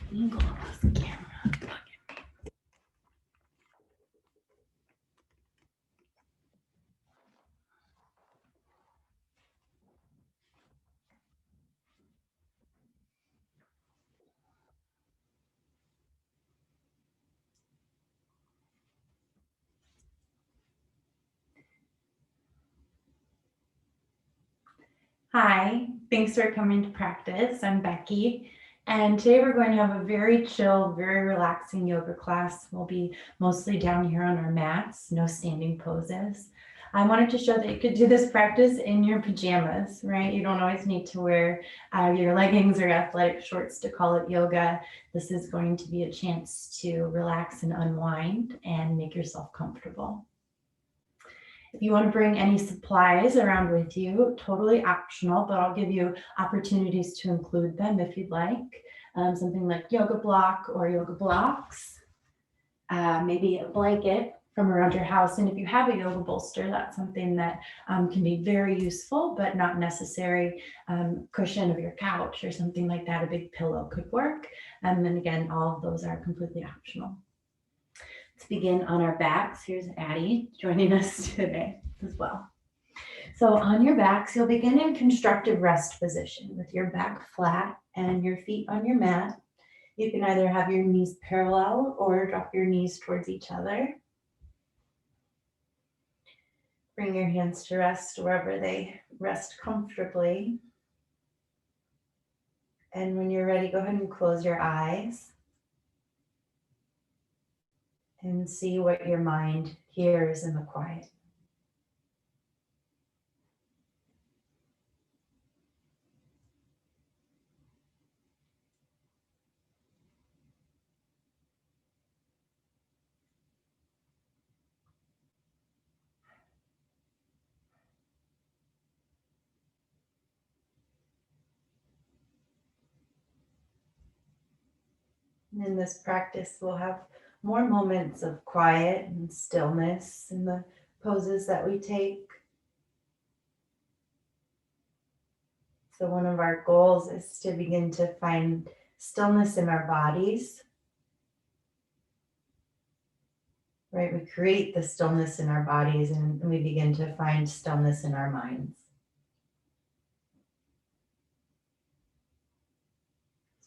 Angle of this camera. Hi, thanks for coming to practice. I'm Becky, and today we're going to have a very chill, very relaxing yoga class. We'll be mostly down here on our mats, no standing poses. I wanted to show that you could do this practice in your pajamas, right? You don't always need to wear your leggings or athletic shorts to call it yoga. This is going to be a chance to relax and unwind and make yourself comfortable. If you want to bring any supplies around with you, totally optional, but I'll give you opportunities to include them if you'd like. Something like yoga block or yoga blocks, maybe a blanket from around your house. And if you have a yoga bolster, that's something that can be very useful, but not necessary. Cushion of your couch or something like that, a big pillow could work. And then again, all of those are completely optional. Let's begin on our backs. Here's Addie joining us today as well. So on your backs, you'll begin in constructive rest position with your back flat and your feet on your mat. You can either have your knees parallel or drop your knees towards each other. Bring your hands to rest wherever they rest comfortably. And when you're ready, go ahead and close your eyes. And see what your mind hears in the quiet. In this practice, we'll have more moments of quiet and stillness in the poses that we take. So one of our goals is to begin to find stillness in our bodies. Right? We create the stillness in our bodies and we begin to find stillness in our minds.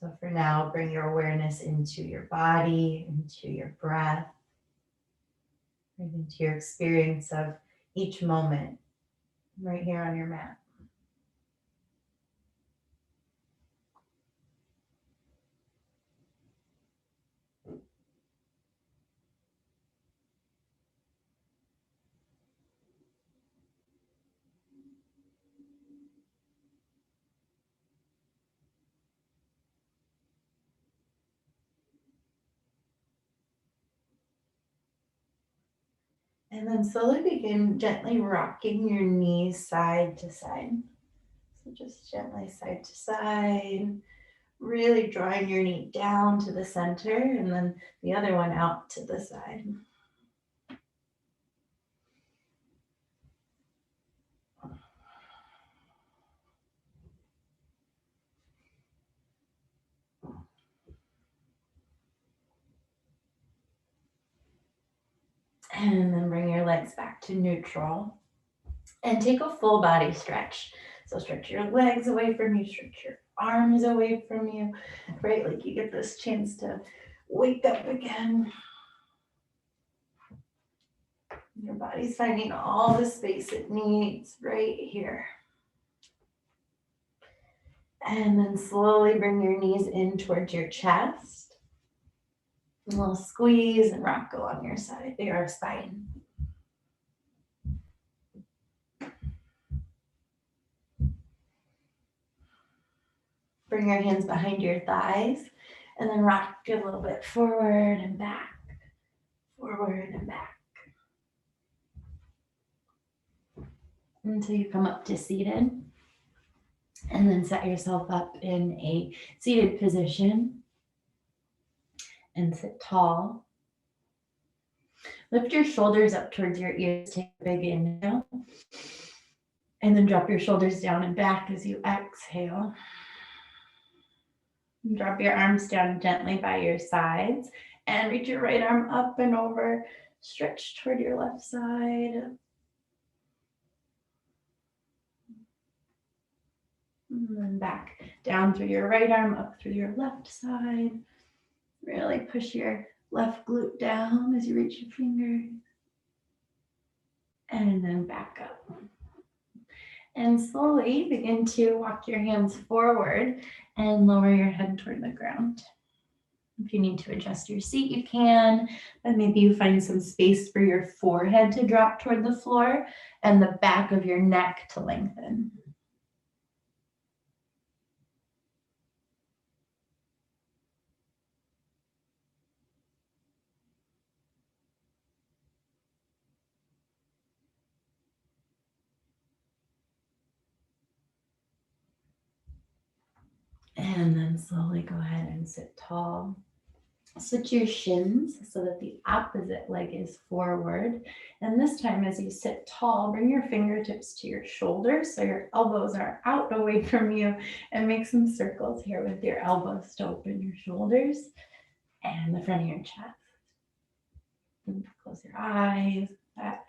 So for now, bring your awareness into your body, into your breath, into your experience of each moment right here on your mat. And then slowly begin gently rocking your knees side to side. So just gently side to side, really drawing your knee down to the center and then the other one out to the side. And then bring your legs back to neutral and take a full body stretch. So stretch your legs away from you, stretch your arms away from you, right? Like you get this chance to wake up again. Your body's finding all the space it needs right here. And then slowly bring your knees in towards your chest. A little squeeze and rock along your side, your spine. Bring your hands behind your thighs and then rock a little bit forward and back, forward and back. Until you come up to seated. And then set yourself up in a seated position and sit tall. Lift your shoulders up towards your ears, take a big inhale. And then drop your shoulders down and back as you exhale. Drop your arms down gently by your sides and reach your right arm up and over. Stretch toward your left side. And then back down through your right arm, up through your left side. Really push your left glute down as you reach your fingers. And then back up. And slowly begin to walk your hands forward and lower your head toward the ground. If you need to adjust your seat, you can, but maybe you find some space for your forehead to drop toward the floor and the back of your neck to lengthen. And then slowly go ahead and sit tall. Switch your shins so that the opposite leg is forward. And this time as you sit tall, bring your fingertips to your shoulders so your elbows are out away from you, and make some circles here with your elbows to open your shoulders and the front of your chest. And close your eyes. That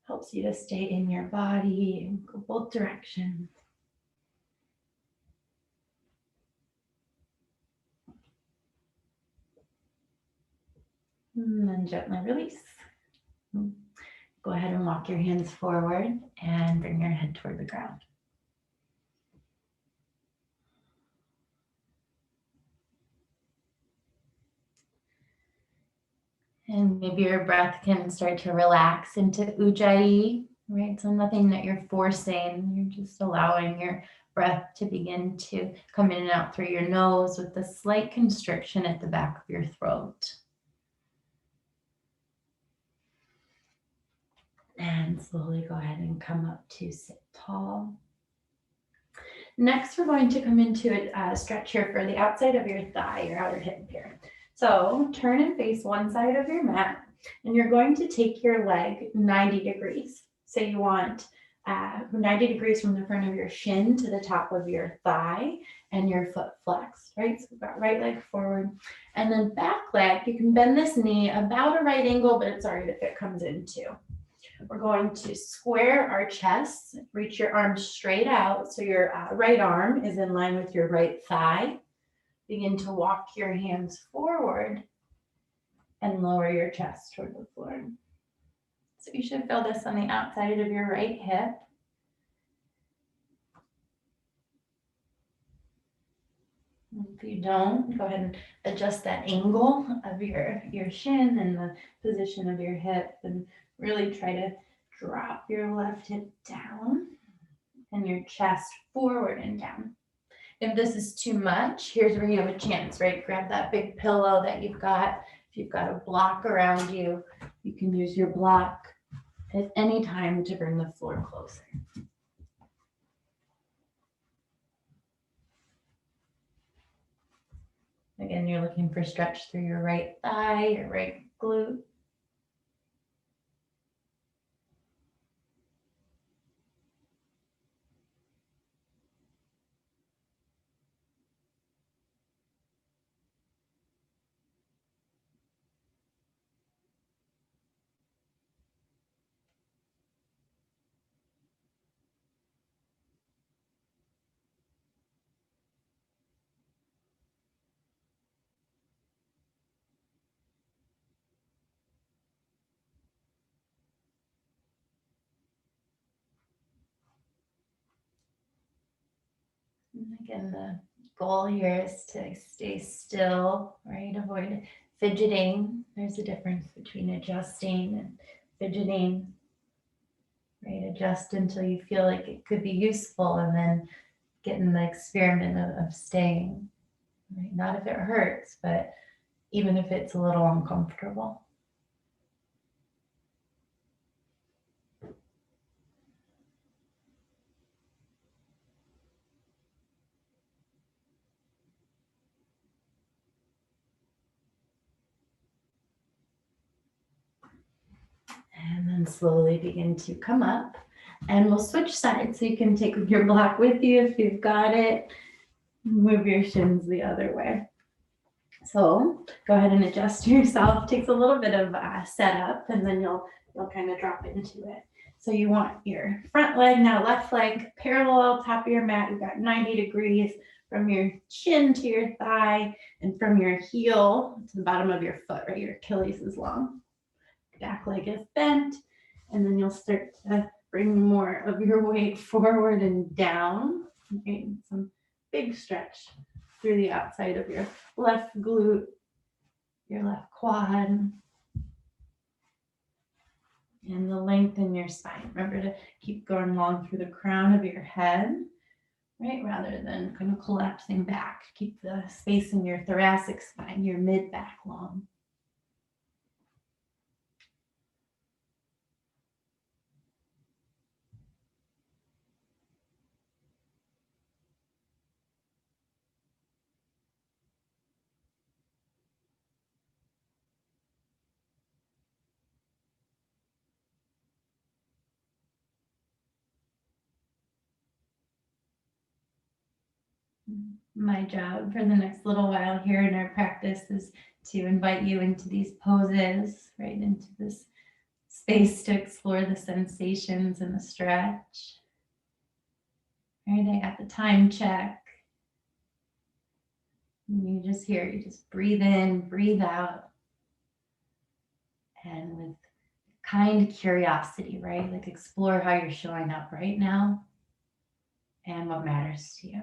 helps you to stay in your body and go both directions. And then gently release. Go ahead and walk your hands forward and bring your head toward the ground. And maybe your breath can start to relax into Ujjayi, right? So nothing that you're forcing, you're just allowing your breath to begin to come in and out through your nose with a slight constriction at the back of your throat. And slowly go ahead and come up to sit tall. Next, we're going to come into a stretch here for the outside of your thigh, your outer hip here. So turn and face one side of your mat, and you're going to take your leg 90 degrees. So you want 90 degrees from the front of your shin to the top of your thigh and your foot flexed, right? So we've got right leg forward. And then back leg, you can bend this knee about a right angle, but it's all right if it comes in too. We're going to square our chest, reach your arms straight out so your right arm is in line with your right thigh. Begin to walk your hands forward and lower your chest toward the floor. So you should feel this on the outside of your right hip. If you don't, go ahead and adjust that angle of your shin and the position of your hip, and really try to drop your left hip down and your chest forward and down. If this is too much, here's where you have a chance, right? Grab that big pillow that you've got. If you've got a block around you, you can use your block at any time to bring the floor closer. Again, you're looking for stretch through your right thigh, your right glute. And again, the goal here is to stay still, right? Avoid fidgeting. There's a difference between adjusting and fidgeting, right? Adjust until you feel like it could be useful, and then get in the experiment of staying, right? Not if it hurts, but even if it's a little uncomfortable. And then slowly begin to come up, and we'll switch sides so you can take your block with you if you've got it. Move your shins the other way. So go ahead and adjust yourself. Takes a little bit of setup, and then you'll kind of drop into it. So you want your front leg, now left leg parallel top of your mat. You've got 90 degrees from your chin to your thigh and from your heel to the bottom of your foot, right? Your Achilles is long. Back leg is bent. And then you'll start to bring more of your weight forward and down. Okay, some big stretch through the outside of your left glute, your left quad, and the length in your spine. Remember to keep going long through the crown of your head, right? Rather than kind of collapsing back. Keep the space in your thoracic spine, your mid back long. My job for the next little while here in our practice is to invite you into these poses, right? Into this space to explore the sensations and the stretch. Right, I got the time check. And you just hear, you just breathe in, breathe out. And with kind curiosity, right? Like explore how you're showing up right now and what matters to you.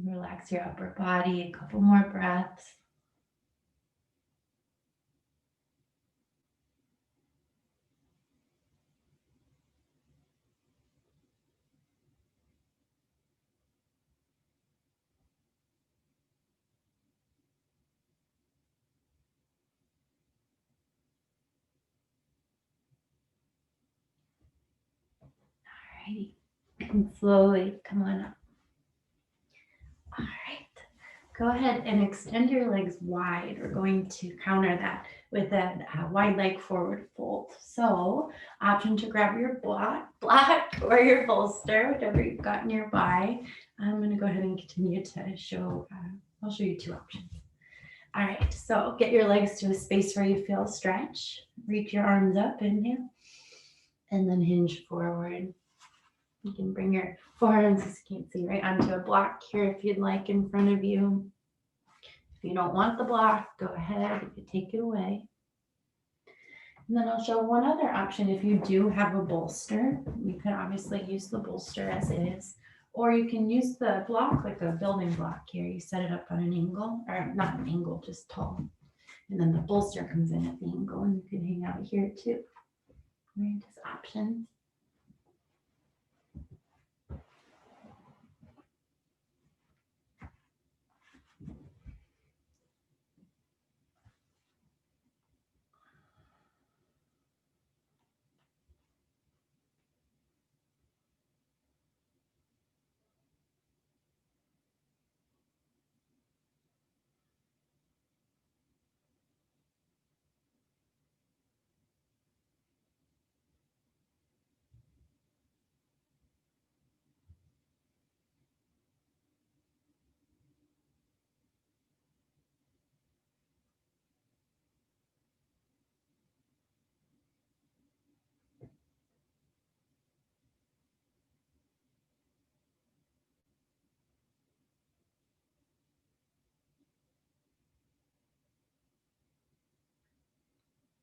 Relax your upper body, a couple more breaths. Alrighty, and slowly come on up. All right, go ahead and extend your legs wide. We're going to counter that with a wide leg forward fold. So option to grab your block or your bolster, whatever you've got nearby. I'm going to go ahead and continue to show, I'll show you two options. All right, so get your legs to a space where you feel stretch. Reach your arms up, inhale, and then hinge forward. You can bring your forearms, as you can't see, right onto a block here if you'd like in front of you. If you don't want the block, go ahead, you can take it away. And then I'll show one other option. If you do have a bolster, you can obviously use the bolster as is, or you can use the block like a building block here. You set it up on an angle, or not an angle, just tall. And then the bolster comes in at the angle and you can hang out here too. Right, just options.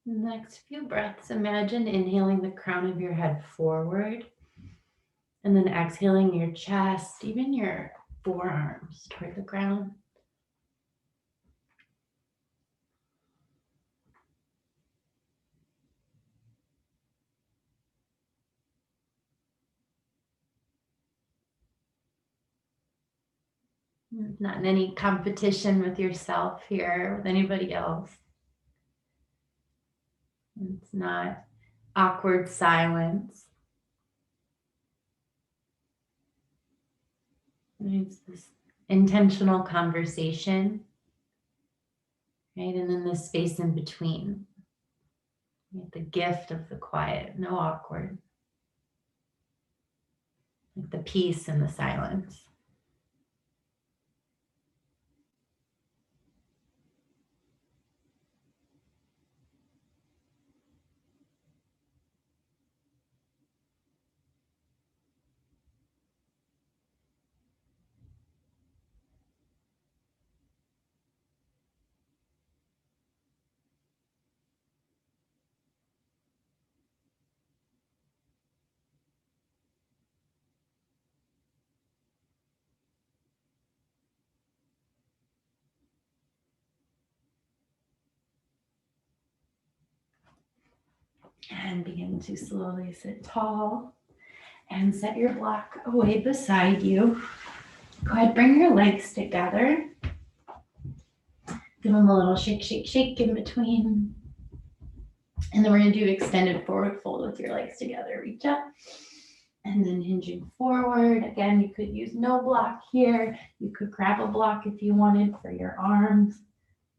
Next few breaths, imagine inhaling the crown of your head forward And then exhaling your chest, even your forearms toward the ground. Not in any competition with yourself here, with anybody else. It's not awkward silence. It's this intentional conversation, right? And then the space in between. The gift of the quiet, no awkward. Like the peace and the silence. And begin to slowly sit tall and set your block away beside you. Go ahead, bring your legs together. Give them a little shake, shake, shake in between. And then we're going to do extended forward fold with your legs together. Reach up and then hinging forward. Again, you could use no block here. You could grab a block if you wanted for your arms,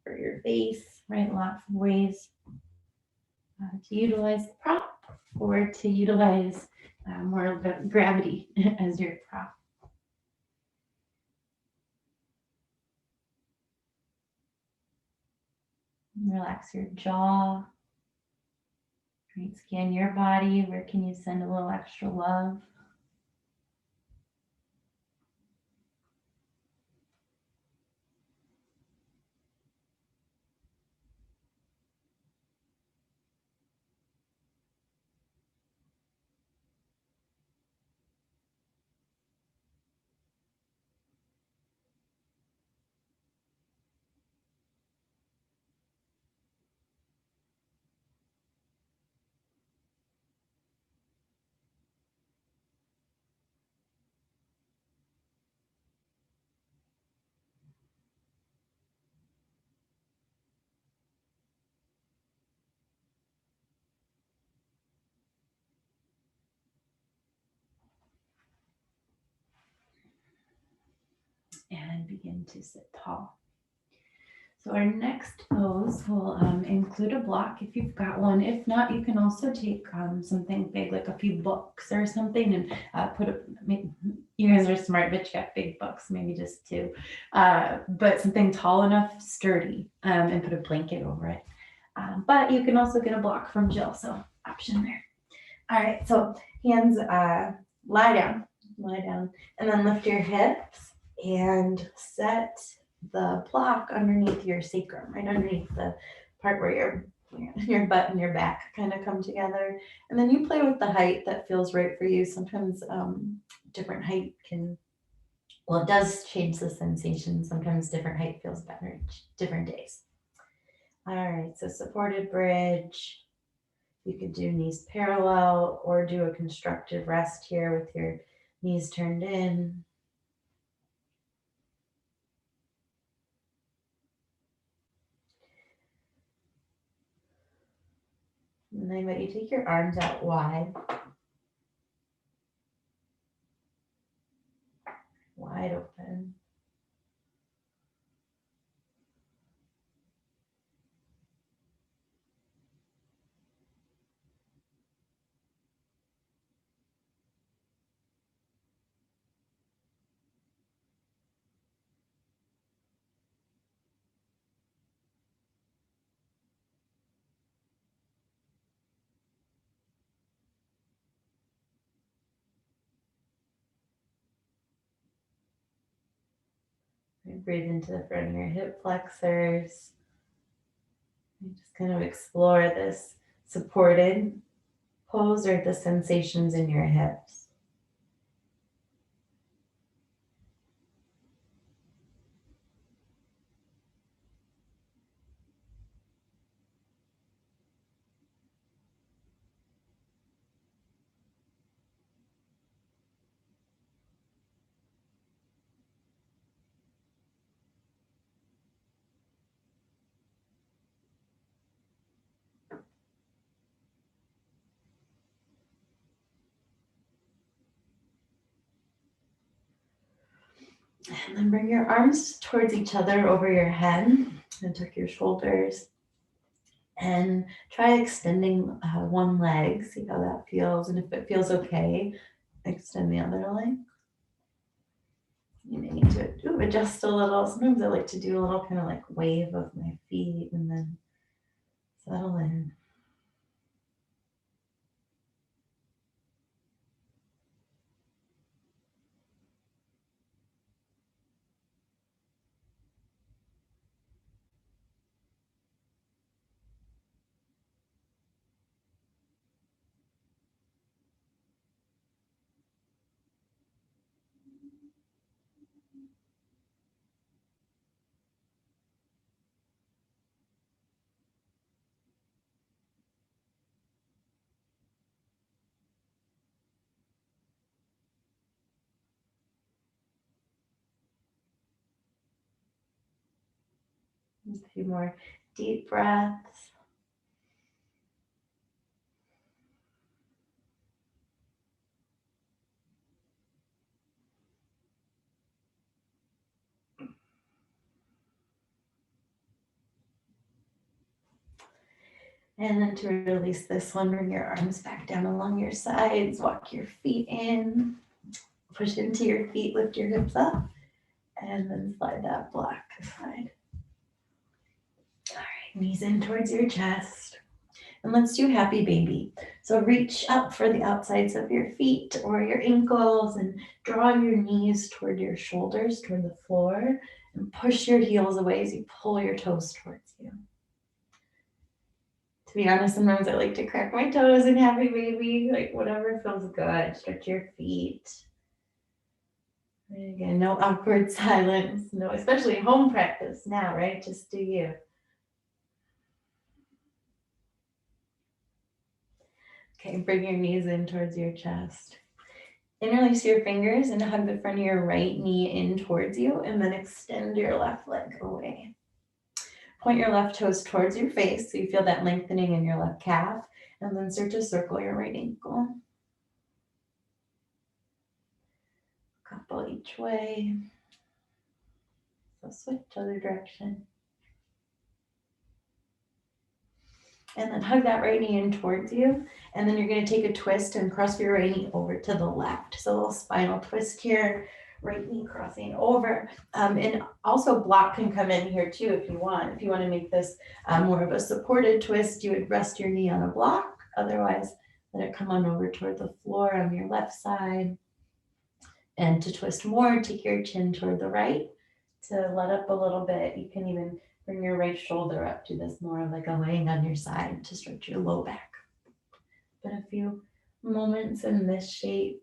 for your face, right? Lots of ways to utilize the prop or to utilize more of the gravity as your prop. Relax your jaw. Right, scan your body. Where can you send a little extra love? And begin to sit tall. So our next pose will include a block if you've got one. If not, you can also take something big, like a few books or something, and put a. You guys are smart, but you got big books, maybe just two. But something tall enough, sturdy, and put a blanket over it. But you can also get a block from Jill, so option there. All right, so hands lie down, and then lift your hips and set the block underneath your sacrum, right underneath the part where your butt and your back kind of come together. And then you play with the height that feels right for you. Sometimes different height can, well, it does change the sensation. Sometimes different height feels better different days. All right, so supported bridge. You could do knees parallel or do a constructive rest here with your knees turned in. And then I invite you to take your arms out wide. Wide open. Breathe into the front of your hip flexors. And just kind of explore this supported pose or the sensations in your hips. And then bring your arms towards each other over your head and tuck your shoulders. And try extending one leg, see how that feels. And if it feels okay, extend the other leg. You may need to adjust a little. Sometimes I like to do a little kind of like wave of my feet and then settle in. Just a few more deep breaths. And then to release this one, bring your arms back down along your sides, walk your feet in, push into your feet, lift your hips up, and then slide that block aside. All right, knees in towards your chest. And let's do happy baby. So reach up for the outsides of your feet or your ankles and draw your knees toward your shoulders, toward the floor, and push your heels away as you pull your toes towards you. To be honest, sometimes I like to crack my toes in happy baby, like whatever feels good. Stretch your feet. And again, no awkward silence, no, especially home practice now, right? Just do you. Okay, bring your knees in towards your chest. Interlace your fingers and hug the front of your right knee in towards you, and then extend your left leg away. Point your left toes towards your face so you feel that lengthening in your left calf, and then start to circle your right ankle. Couple each way. So switch other direction. And then hug that right knee in towards you. And then you're going to take a twist and cross your right knee over to the left. So a little spinal twist here, right knee crossing over. And also block can come in here too if you want. If you want to make this more of a supported twist, you would rest your knee on a block. Otherwise, let it come on over toward the floor on your left side. And to twist more, take your chin toward the right to let up a little bit. You can even bring your right shoulder up. Do this more like a laying on your side to stretch your low back. But a few moments in this shape.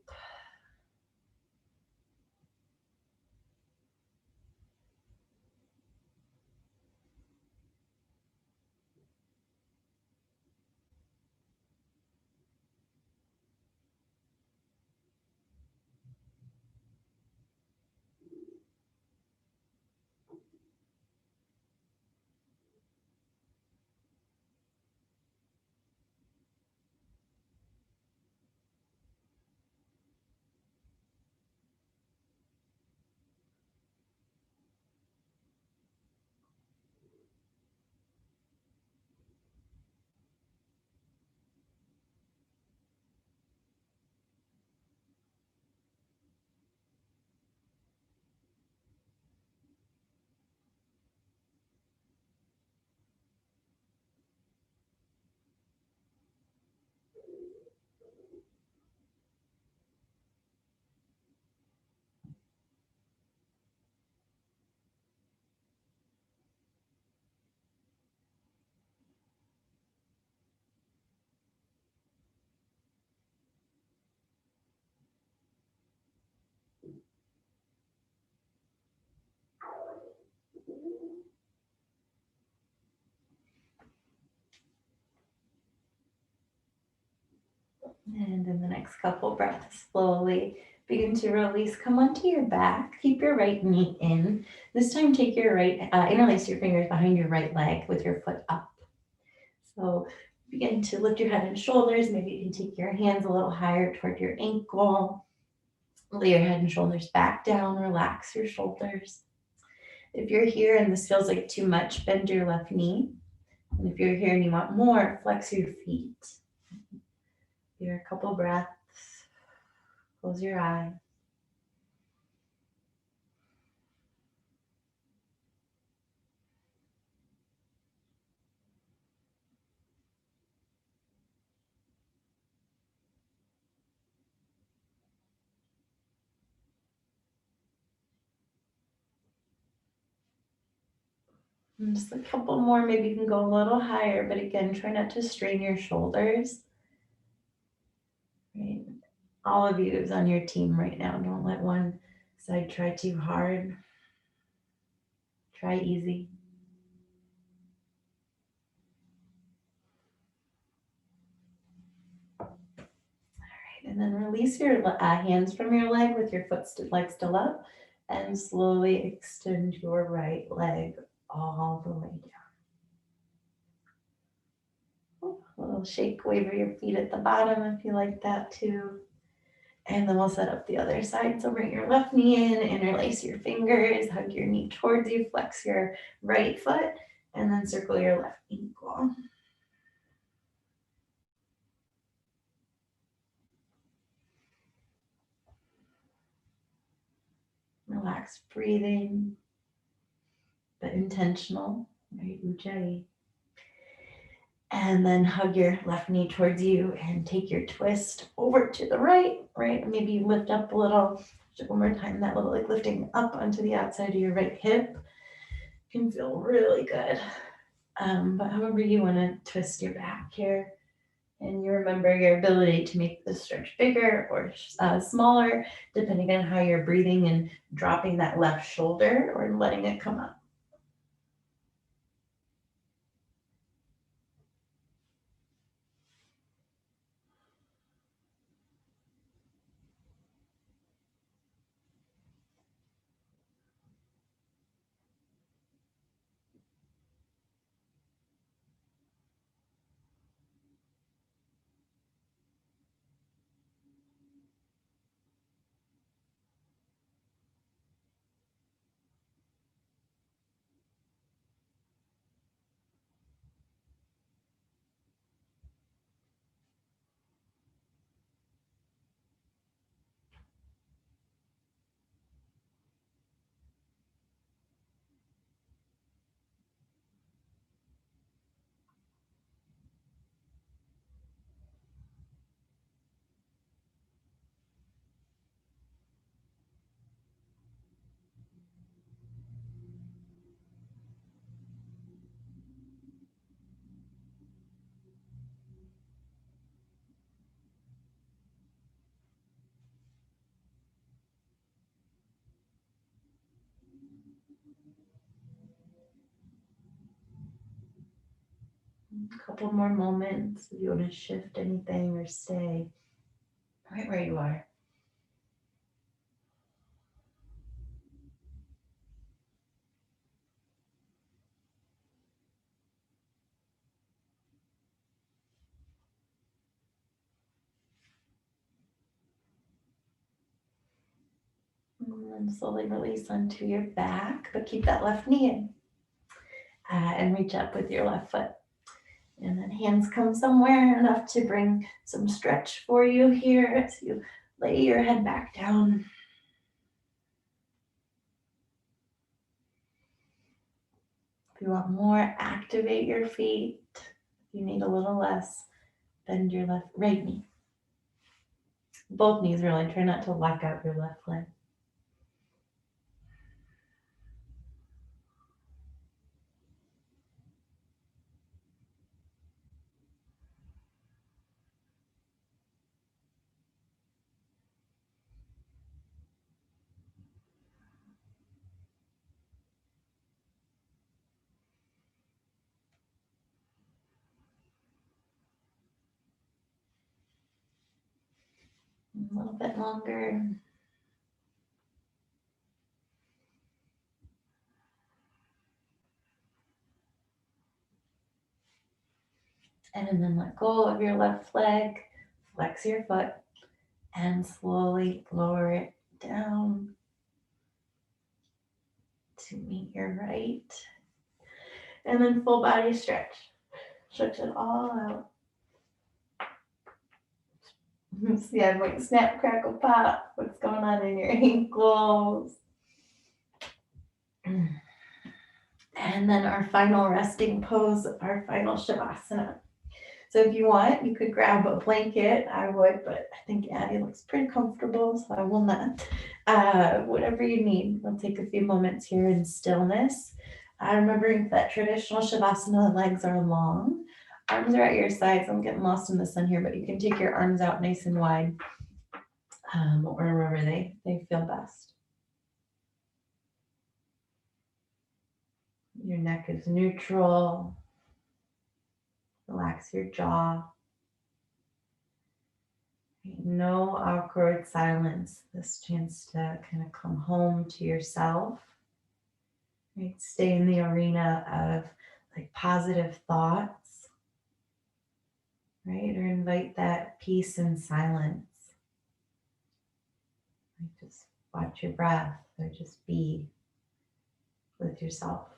And in the next couple breaths, slowly begin to release. Come onto your back. Keep your right knee in. This time, take your interlace your fingers behind your right leg with your foot up. So begin to lift your head and shoulders. Maybe you can take your hands a little higher toward your ankle. Lay your head and shoulders back down, relax your shoulders. If you're here and this feels like too much, bend your left knee. And if you're here and you want more, flex your feet. Here, a couple breaths. Close your eyes. And just a couple more, maybe you can go a little higher, but again, try not to strain your shoulders. Right? All of you is on your team right now. Don't let one side try too hard. Try easy. All right, and then release your hands from your leg with your leg still up, and slowly extend your right leg all the way down. A little shake, wave of your feet at the bottom if you like that too. And then we'll set up the other side. So bring your left knee in, interlace your fingers, hug your knee towards you, flex your right foot, and then circle your left ankle. Relax breathing, but intentional, right? Ujjayi. And then hug your left knee towards you and take your twist over to the right, right? Maybe lift up a little. Just one more time, that little like lifting up onto the outside of your right hip can feel really good. But however you want to twist your back here, and you remember your ability to make the stretch bigger or smaller, depending on how you're breathing and dropping that left shoulder or letting it come up. A couple more moments if you want to shift anything or stay right where you are. And then slowly release onto your back, but keep that left knee in. And reach up with your left foot. And then hands come somewhere enough to bring some stretch for you here as you lay your head back down. If you want more, activate your feet. If you need a little less, bend your right knee. Both knees really. Try not to lock out your left leg. A little bit longer. And then let go of your left leg, flex your foot, and slowly lower it here, right? And then full body stretch. Stretch it all out. See, I'm like snap, crackle, pop. What's going on in your ankles? And then our final resting pose, our final Shavasana. So if you want, you could grab a blanket. I would, but I think Addie looks pretty comfortable, so I will not. Whatever you need. We'll take a few moments here in stillness. Remembering that traditional Shavasana, the legs are long. Arms are at your sides. I'm getting lost in the sun here, but you can take your arms out nice and wide, or wherever they feel best. Your neck is neutral. Relax your jaw. No awkward silence. This chance to kind of come home to yourself. Right? Stay in the arena of like positive thoughts. Right? Or invite that peace and silence. Like just watch your breath or just be with yourself.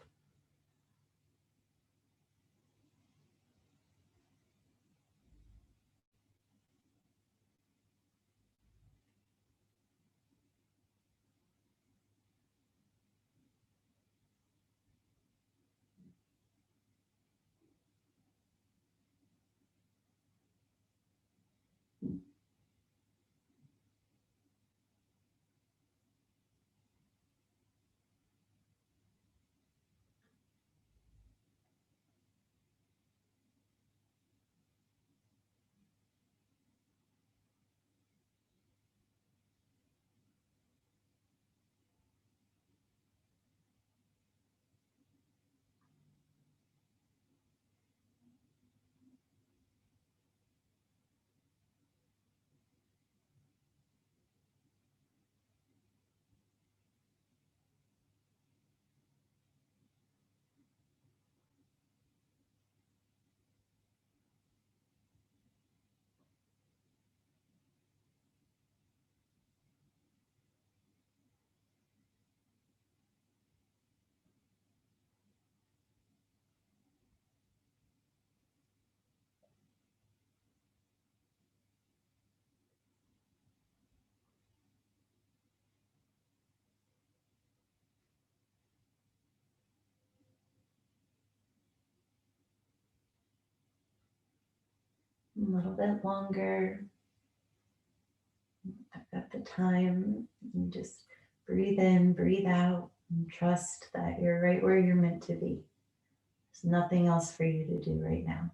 A little bit longer. I've got the time. And just breathe in, breathe out, and trust that you're right where you're meant to be. There's nothing else for you to do right now.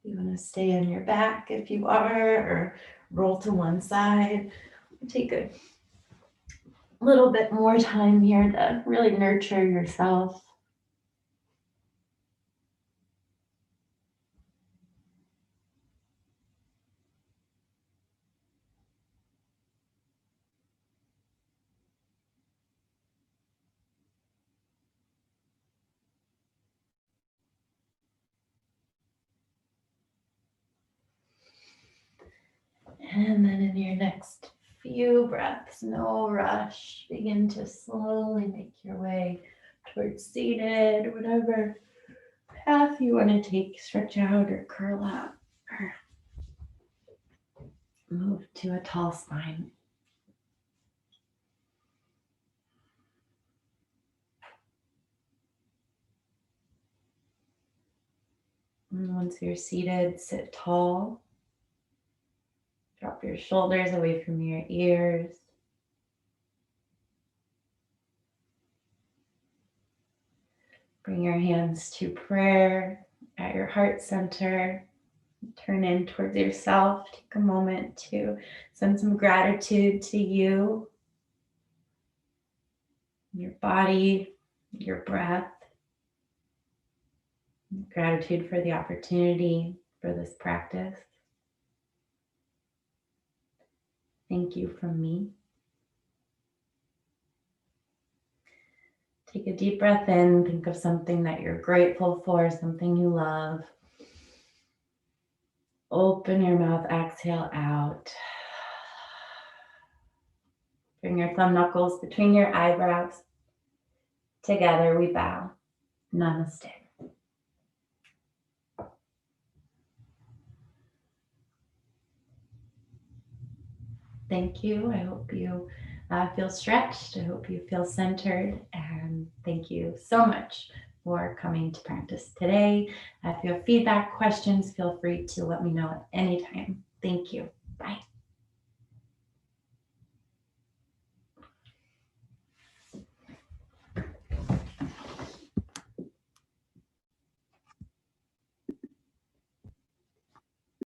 You want to stay on your back if you are, or roll to one side. Take a little bit more time here to really nurture yourself. And then in your next few breaths, no rush, begin to slowly make your way towards seated, whatever path you want to take, stretch out or curl up or move to a tall spine. And once you're seated, sit tall. Drop your shoulders away from your ears. Bring your hands to prayer at your heart center. Turn in towards yourself. Take a moment to send some gratitude to you, your body, your breath. Gratitude for the opportunity for this practice. Thank you from me. Take a deep breath in. Think of something that you're grateful for, something you love. Open your mouth, exhale out. Bring your thumb knuckles between your eyebrows. Together we bow. Namaste. Thank you. I hope you feel stretched. I hope you feel centered. And thank you so much for coming to practice today. If you have feedback, questions, feel free to let me know at any time. Thank you. Bye.